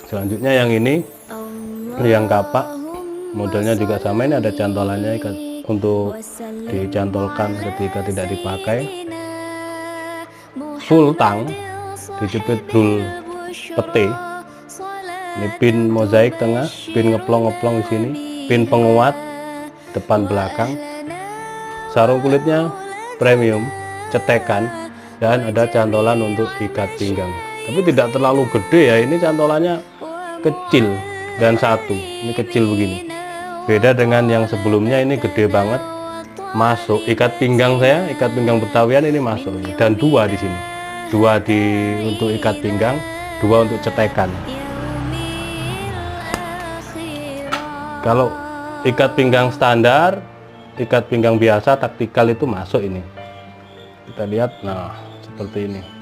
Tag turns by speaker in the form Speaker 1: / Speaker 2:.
Speaker 1: Selanjutnya yang ini, yang kapak, modelnya juga sama. Ini ada cantolannya untuk dicantolkan ketika tidak dipakai. Full tang, dijepit brul pete. Ini pin mozaik tengah, pin ngeplong-ngeplong di sini, pin penguat depan belakang. Sarung kulitnya premium, cetekan, dan ada cantolan untuk ikat pinggang. Tapi tidak terlalu gede ya, ini cantolannya kecil dan satu. Ini kecil begini. Beda dengan yang sebelumnya, ini gede banget. Masuk ikat pinggang saya, ikat pinggang Betawian ini masuk ini. Dan dua di sini. Dua untuk ikat pinggang, dua untuk cetekan. Kalau ikat pinggang standar, ikat pinggang biasa taktikal itu masuk ini. Kita lihat, nah seperti ini.